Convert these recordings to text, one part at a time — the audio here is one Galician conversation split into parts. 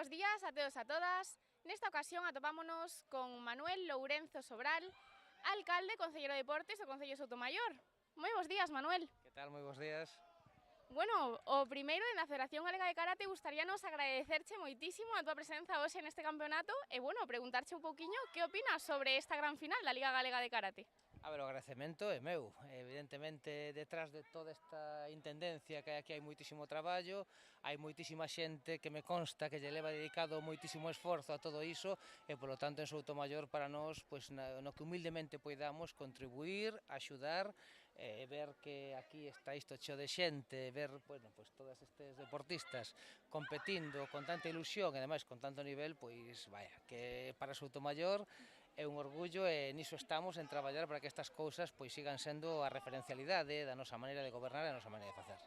Buenos días a todos e a todas. Nesta ocasión atopámonos con Manuel Lourenzo Sobral, alcalde, concelleiro de Deportes do Concello de Soutomaior. Moi bons días, Manuel. Que tal? Moi bons días. Bueno, o primeiro, na Federación Galega de Karate, gustaríanos agradecerche moitísimo a túa presenza hoxe neste campeonato e, bueno, preguntarche un pouquiño que opinas sobre esta gran final da Liga Galega de Karate. A ver, o agradecemento é meu. Evidentemente, detrás de toda esta intendencia que hai aquí hai moitísimo traballo, hai moitísima xente que me consta que lle leva dedicado moitísimo esforzo a todo iso e, polo tanto, en Soutomaior para nós, pois, no que humildemente poidamos contribuir, axudar e ver que aquí está isto cheo de xente, ver, bueno, pois, todos estes deportistas competindo con tanta ilusión e, ademais, con tanto nivel, pois, vaya, que para Soutomaior é un orgullo e niso estamos en traballar para que estas cousas pois sigan sendo a referencialidade da nosa maneira de gobernar e da nosa maneira de facer.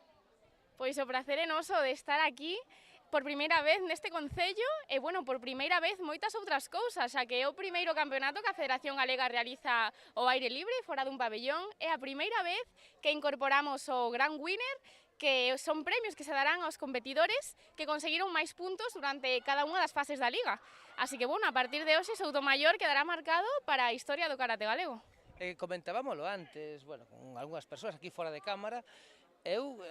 Pois o prazer é noso de estar aquí por primeira vez neste concello e, bueno, por primeira vez moitas outras cousas, xa que é o primeiro campeonato que a Federación Galega realiza ao aire libre, fora dun pabellón, é a primeira vez que incorporamos o Grand Winner, que son premios que se darán aos competidores que conseguiron máis puntos durante cada unha das fases da Liga. Así que, bueno, a partir de hoxe Soutomaior quedará marcado para a historia do karate galego. Comentábamolo antes, bueno, con algunhas persoas aquí fora de cámara, eu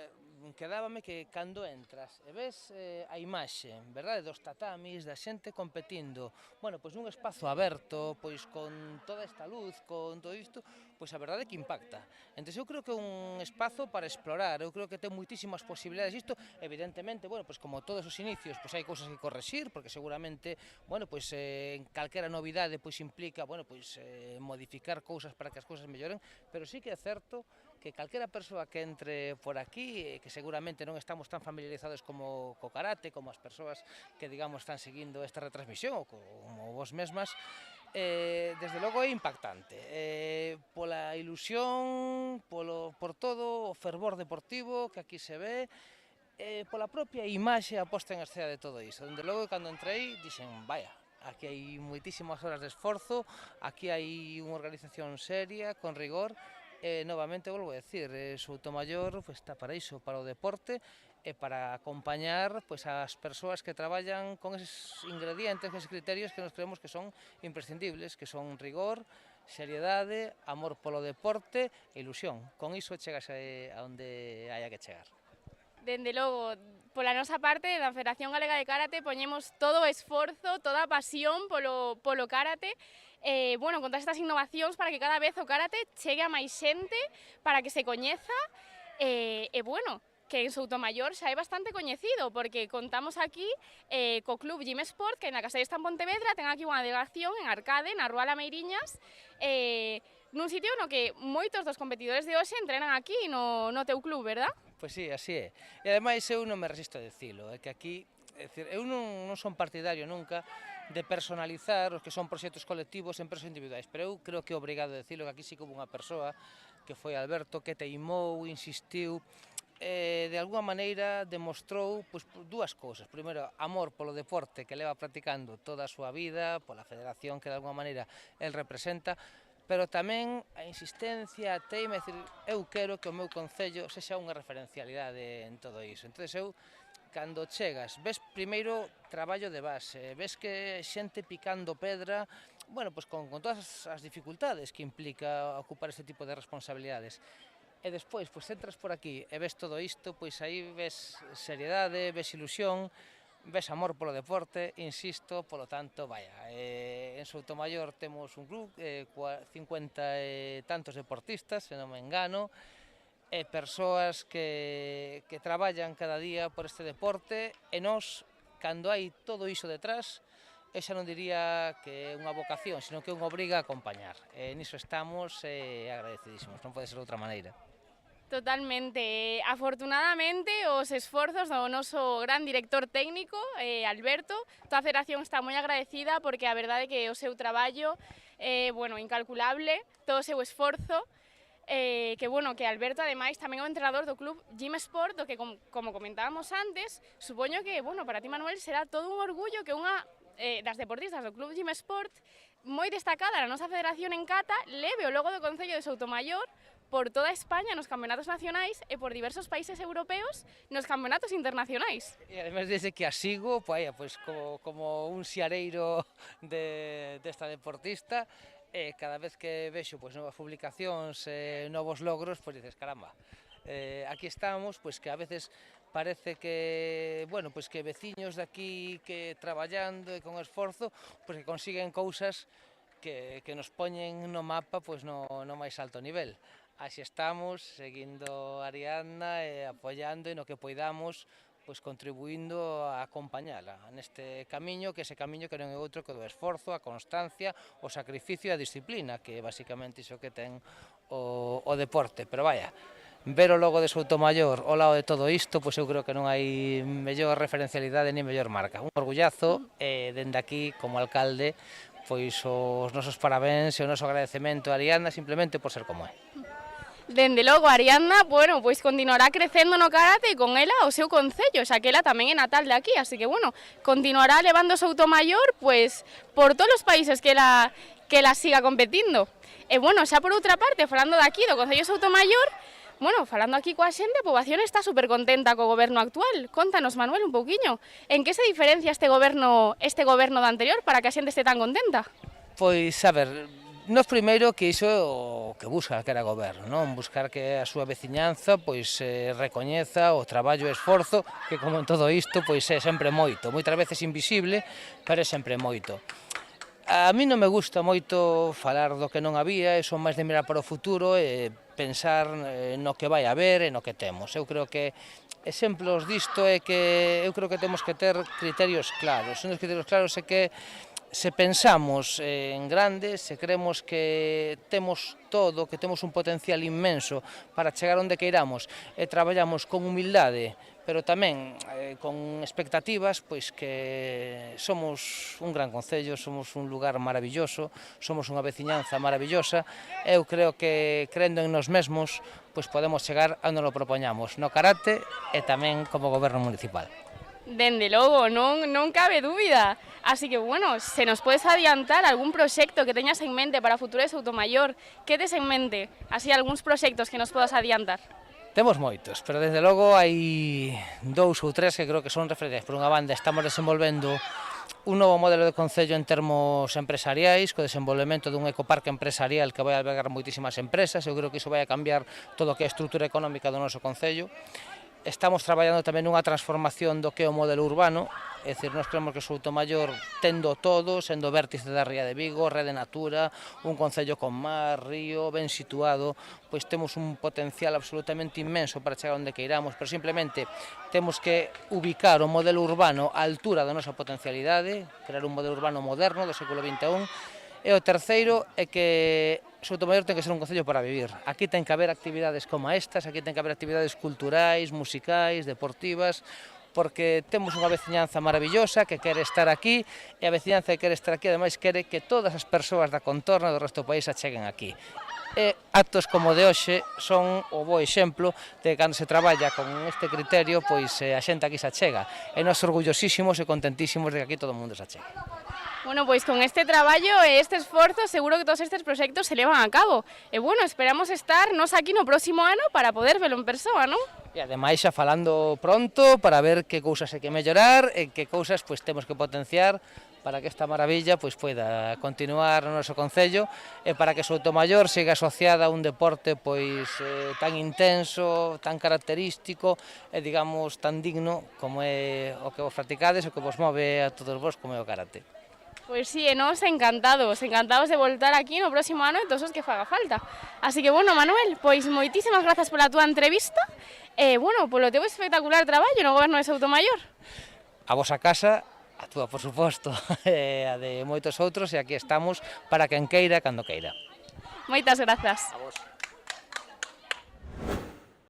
quedábame que cando entras e ves a imaxe, verdade, dos tatamis, da xente competindo, bueno, pois nun espazo aberto, pois con toda esta luz, con todo isto, pois a verdade é que impacta. Entón eu creo que é un espazo para explorar, eu creo que ten moitísimas posibilidades isto, evidentemente, bueno, pois como todos os inicios, pois hai cousas que correxir, porque seguramente, bueno, pois en calquera novidade pois implica, bueno, pois modificar cousas para que as cousas melloren, pero sí que é certo que calquera persoa que entre por aquí, que seguramente non estamos tan familiarizados como co karate, como as persoas que, digamos, están seguindo esta retransmisión, ou como vos mesmas, desde logo é impactante. Pola ilusión, por todo o fervor deportivo que aquí se ve, pola propia imaxe a posta en escena de todo iso. Desde logo, cando entrei, dixen, vaya, aquí hai moitísimas horas de esforzo, aquí hai unha organización seria, con rigor, e novamente volvo a decir, Soutomaior está para iso, para o deporte e para acompañar pois, as persoas que traballan con eses ingredientes, eses criterios que nos creemos que son imprescindibles, que son rigor, seriedade, amor polo deporte e ilusión. Con iso chegas a onde haya que chegar. Dende logo, pola nosa parte, da Federación Galega de Karate, poñemos todo o esforzo, toda a pasión polo karate, bueno, con todas estas innovacións para que cada vez o karate chegue a máis xente, para que se coñeza, bueno, que en Soutomaior xa é bastante coñecido, porque contamos aquí co Club Gym Sport, que na Casa de Esta en Pontevedra ten aquí unha delegación en Arcade, na Rúa Lameiriñas, nun sitio no que moitos dos competidores de hoxe entrenan aquí no teu club, verdad? Pois sí, así é. E ademais eu non me resisto a dicilo, é que aquí, é dicir, eu non son partidario nunca de personalizar os que son proxectos colectivos en persoas individuais, pero eu creo que é obrigado a dicilo que aquí sí que houve unha persoa, que foi Alberto, que teimou, insistiu, de alguma maneira demostrou pois, dúas cousas. Primeiro, amor polo deporte que leva practicando toda a súa vida, pola federación que de alguma maneira el representa, pero tamén a insistencia, a teima, é dicir, eu quero que o meu concello sexa unha referencialidade en todo iso. Entón, eu, cando chegas, ves primeiro traballo de base, ves que xente picando pedra, bueno, pois con todas as dificultades que implica ocupar este tipo de responsabilidades. E despois, pois entras por aquí e ves todo isto, pois aí ves seriedade, ves ilusión, ves amor polo deporte, insisto, polo tanto, vaya, en Soutomaior temos un club, 50 e tantos deportistas, se non me engano, e persoas que traballan cada día por este deporte, e nós, cando hai todo iso detrás, eu xa non diría que é unha vocación, sino que é unha obriga a acompañar. E niso estamos agradecidísimos, non pode ser de outra maneira. Totalmente. Afortunadamente, os esforzos do noso gran director técnico, Alberto, toda a federación está moi agradecida porque a verdade é que o seu traballo é, bueno, incalculable, todo o seu esforzo, que, bueno, que Alberto, ademais, tamén é o entrenador do club Gym Sport, do que, como comentábamos antes, supoño que, bueno, para ti, Manuel, será todo un orgullo que unha das deportistas do club Gym Sport moi destacada na nosa federación en Cata leve o logo do Concello de Soutomaior por toda España nos campeonatos nacionais e por diversos países europeos nos campeonatos internacionais. E ademais desde que a sigo, pois como un xiareiro desta deportista, cada vez que vexo pois, novas publicacións, novos logros, pois dices, caramba, aquí estamos, pois que a veces parece que, bueno, pois que veciños de aquí que traballando e con esforzo, pois que consiguen cousas que nos poñen no mapa pois no máis alto nivel. Así estamos, seguindo a Ariadna e apoiando e no que poidamos, pois contribuindo a acompañala neste camiño, que ese camiño que non é outro que do esforzo, a constancia, o sacrificio e a disciplina, que é basicamente iso que ten o deporte. Pero vaya, ver o logo de Soutomaior ao lado de todo isto, pois eu creo que non hai mellor referencialidade ni mellor marca. Un orgullazo e dende aquí, como alcalde, pois os nosos parabéns e o noso agradecemento a Ariadna simplemente por ser como é. Dende logo, Ariadna, bueno, pois continuará crecendo no karate e con ela o seu concello, xa que ela tamén é natal de aquí, así que, bueno, continuará levando Soutomaior, pois, por todos os países que ela siga competindo. E, bueno, xa por outra parte, falando de aquí, do Concello de Soutomaior, bueno, falando aquí coa xente, a poboación está super contenta co goberno actual. Contanos, Manuel, un pouquiño, en que se diferencia este goberno do anterior para que a xente este tan contenta? Pois, a ver, nos primeiro que iso é o que busca calquera goberno, non? Buscar que a súa veciñanza pois recoñeza o traballo e esforzo, que como en todo isto pois é sempre moito, moitas veces invisible, pero é sempre moito. A mí non me gusta moito falar do que non había, e son máis de mirar para o futuro e pensar no que vai haber e no que temos. Eu creo que exemplos disto é que eu creo que temos que ter criterios claros. Un dos criterios claros é que se pensamos en grande, se creemos que temos todo, que temos un potencial inmenso para chegar onde queiramos e traballamos con humildade, pero tamén con expectativas, pois que somos un gran concello, somos un lugar maravilloso, somos unha veciñanza maravillosa, eu creo que crendo en nos mesmos, pois podemos chegar a onde lo propoñamos, no karate e tamén como goberno municipal. Dende logo, non cabe dúbida. Así que, bueno, se nos podes adiantar algún proxecto que teñas en mente para o futuro de Soutomaior, que tes en mente? Así, algúns proxectos que nos podas adiantar. Temos moitos, pero desde logo hai 2 ou 3 que creo que son referencias. Por unha banda, estamos desenvolvendo un novo modelo de concello en termos empresariais, co desenvolvemento dun ecoparque empresarial que vai albergar moitísimas empresas. Eu creo que iso vai a cambiar todo o que é a estrutura económica do noso concello. Estamos traballando tamén nunha transformación do que é o modelo urbano, é dicir, nós creemos que Soutomaior tendo todo, sendo vértice da Ría de Vigo, Rede Natura, un concello con mar, río, ben situado, pois temos un potencial absolutamente inmenso para chegar onde queiramos, pero simplemente temos que ubicar o modelo urbano á altura da nosa potencialidade, crear un modelo urbano moderno do século XXI, e o terceiro é que Soutomaior ten que ser un concello para vivir. Aquí ten que haber actividades como estas, aquí ten que haber actividades culturais, musicais, deportivas, porque temos unha veciñanza maravillosa que quere estar aquí, e a veciñanza que quere estar aquí, ademais, quere que todas as persoas da contorna do resto do país acheguen aquí. E actos como de hoxe son o bo exemplo de que cando se traballa con este criterio, pois a xente aquí se achega. E nós orgullosísimos e contentísimos de que aquí todo o mundo se achegue. Bueno, pois con este traballo e este esforzo seguro que todos estes proxectos se levan a cabo. E bueno, esperamos estar nos aquí no próximo ano para poder velo en persoa, non? E ademais xa falando pronto para ver que cousas hai que mellorar e que cousas pois temos que potenciar para que esta maravilla pois poida continuar no noso concello e para que Soutomaior siga asociada a un deporte pois tan intenso, tan característico e digamos tan digno como é o que vos practicades e o que vos move a todos vos como é o karate. Pois sí, e nós encantados de voltar aquí no próximo ano e todos os que faga falta. Así que, bueno, Manuel, pois moitísimas grazas pola túa entrevista e, bueno, polo teu espectacular traballo no goberno de Soutomaior. A vosa casa, a túa, por suposto, e a de moitos outros, e aquí estamos para quen queira, cando queira. Moitas grazas. A vos.